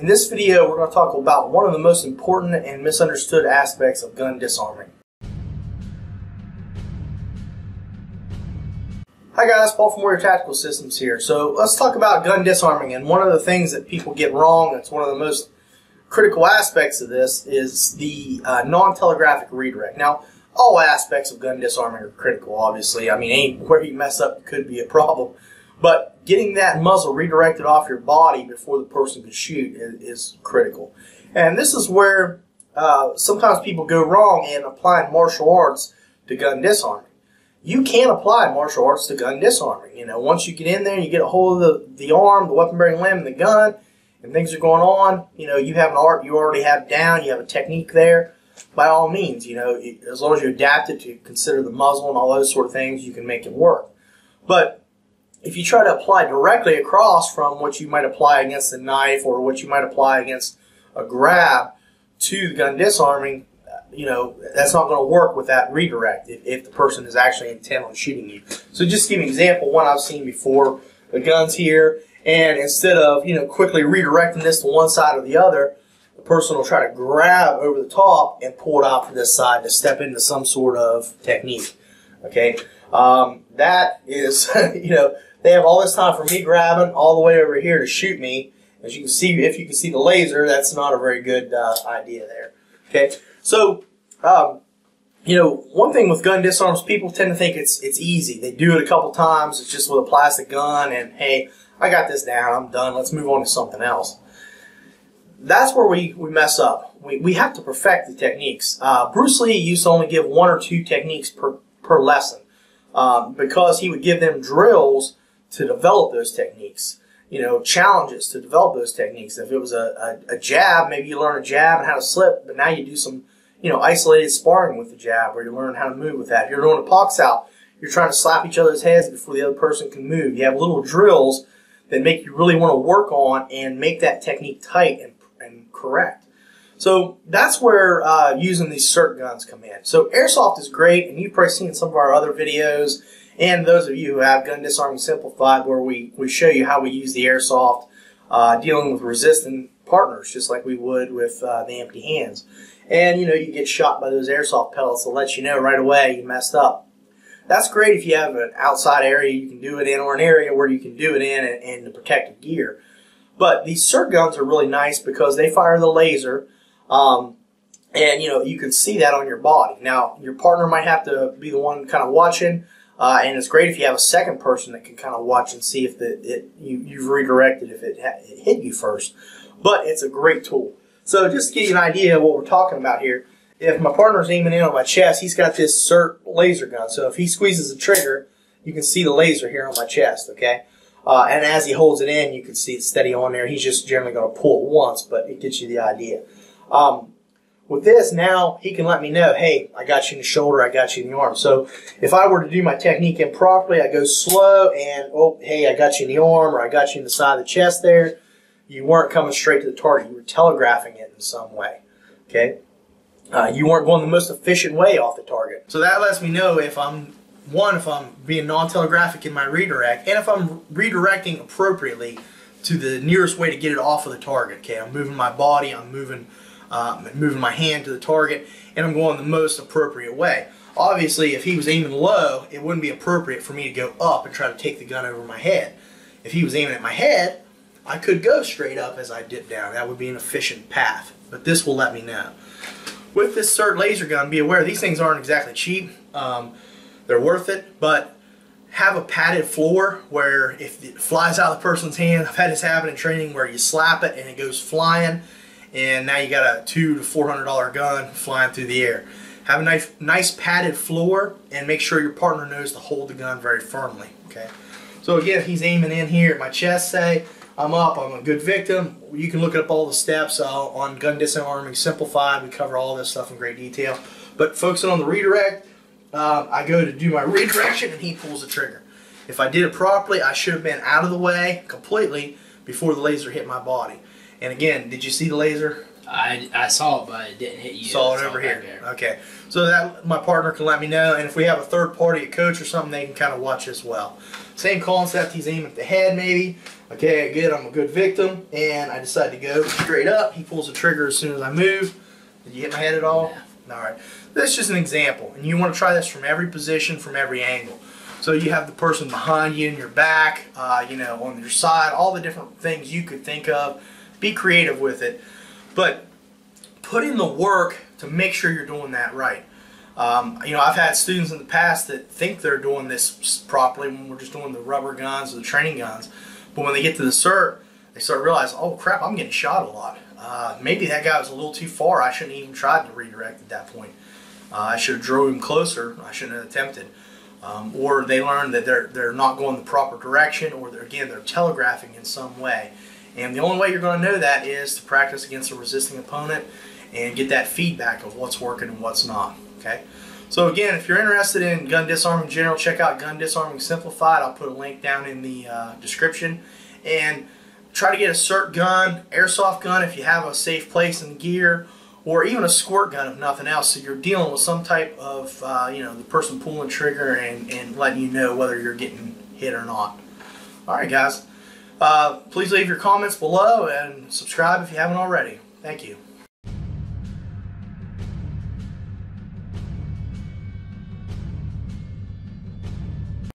In this video, we're going to talk about one of the most important and misunderstood aspects of gun disarming. Hi guys, Paul from Warrior Tactical Systems here. So let's talk about gun disarming, and one of the things that people get wrong, that's one of the most critical aspects of this, is the non-telegraphic redirect. Now, all aspects of gun disarming are critical, obviously. I mean, anywhere you mess up could be a problem. But getting that muzzle redirected off your body before the person can shoot is critical. And this is where sometimes people go wrong in applying martial arts to gun disarming. You can apply martial arts to gun disarming. You know, once you get in there, you get a hold of the arm, the weapon-bearing limb, and the gun, and things are going on. You know, you have an art you already have down, you have a technique there. By all means, you know, as long as you adapt it to consider the muzzle and all those sort of things, you can make it work. But if you try to apply directly across from what you might apply against a knife or what you might apply against a grab to the gun disarming, you know, that's not going to work with that redirect if the person is actually intent on shooting you. So just to give you an example, one I've seen before, the gun's here, and instead of, you know, quickly redirecting this to one side or the other, the person will try to grab over the top and pull it out to this side to step into some sort of technique. Okay, that is, you know, they have all this time for me grabbing all the way over here to shoot me. As you can see, if you can see the laser, that's not a very good idea there. Okay, so you know, one thing with gun disarms, people tend to think it's easy. They do it a couple times. It's just with a plastic gun, and hey, I got this down. I'm done. Let's move on to something else. That's where we mess up. We have to perfect the techniques. Bruce Lee used to only give 1 or 2 techniques per lesson because he would give them drills to develop those techniques, you know, challenges to develop those techniques. If it was a jab, maybe you learn a jab and how to slip, but now you do some, you know, isolated sparring with the jab, where you learn how to move with that. If you're doing a pox out, you're trying to slap each other's heads before the other person can move. You have little drills that make you really want to work on and make that technique tight and correct. So that's where using these SIRT guns come in. So airsoft is great, and you've probably seen some of our other videos, and those of you who have Gun Disarming Simplified, where we show you how we use the airsoft dealing with resistant partners, just like we would with the empty hands. And, you know, you get shot by those airsoft pellets, they'll let you know right away you messed up. That's great if you have an outside area you can do it in, or an area where you can do it in and the protective gear. But these SIRT guns are really nice because they fire the laser, and, you know, you can see that on your body. Now, your partner might have to be the one kind of watching, and it's great if you have a second person that can kind of watch and see if you've redirected, if it hit you first. But it's a great tool. So just to give you an idea of what we're talking about here, if my partner's aiming in on my chest, he's got this SIRT laser gun. So if he squeezes the trigger, you can see the laser here on my chest, okay? And as he holds it in, you can see it steady on there. He's just generally going to pull it once, but it gets you the idea. With this, now he can let me know, hey, I got you in the shoulder, I got you in the arm. So if I were to do my technique improperly, I go slow and, oh, hey, I got you in the arm, or I got you in the side of the chest there. You weren't coming straight to the target. You were telegraphing it in some way, okay? You weren't going the most efficient way off the target. So that lets me know if I'm being non-telegraphic in my redirect, and if I'm redirecting appropriately to the nearest way to get it off of the target, okay? I'm moving my body, I'm moving my hand to the target, and I'm going the most appropriate way. Obviously, if he was aiming low, it wouldn't be appropriate for me to go up and try to take the gun over my head. If he was aiming at my head, I could go straight up as I dip down. That would be an efficient path, but this will let me know. With this SIRT laser gun, be aware these things aren't exactly cheap. They're worth it, but have a padded floor where if it flies out of the person's hand, I've had this happen in training where you slap it and it goes flying, and now you got a $200 to $400 gun flying through the air. Have a nice padded floor, and make sure your partner knows to hold the gun very firmly, okay? So again, if he's aiming in here at my chest, say, I'm up, I'm a good victim. You can look up all the steps on Gun Disarming Simplified. We cover all this stuff in great detail. But focusing on the redirect, I go to do my redirection and he pulls the trigger. If I did it properly, I should have been out of the way completely before the laser hit my body. And again, did you see the laser? I saw it, but it didn't hit you. Saw it over here. Okay. So that my partner can let me know, and if we have a third party, a coach or something, they can kind of watch as well. Same concept. He's aiming at the head, maybe. Okay, good. I'm a good victim, and I decide to go straight up. He pulls the trigger as soon as I move. Did you hit my head at all? Yeah. All right. That's just an example, and you want to try this from every position, from every angle. So you have the person behind you in your back, you know, on your side, all the different things you could think of. Be creative with it, but put in the work to make sure you're doing that right. You know, I've had students in the past that think they're doing this properly when we're just doing the rubber guns or the training guns, but when they get to the SIRT, they start realizing, oh crap, I'm getting shot a lot. Maybe that guy was a little too far. I shouldn't even tried to redirect at that point. I should have drove him closer. I shouldn't have attempted. Or they learn that they're not going the proper direction, or they're telegraphing in some way. And the only way you're going to know that is to practice against a resisting opponent and get that feedback of what's working and what's not. Okay. So again, if you're interested in gun disarming in general, check out Gun Disarming Simplified. I'll put a link down in the description. And try to get a SIRT gun, airsoft gun if you have a safe place in the gear, or even a squirt gun if nothing else. So you're dealing with some type of, you know, the person pulling the trigger and letting you know whether you're getting hit or not. Alright guys, please leave your comments below and subscribe if you haven't already. Thank you.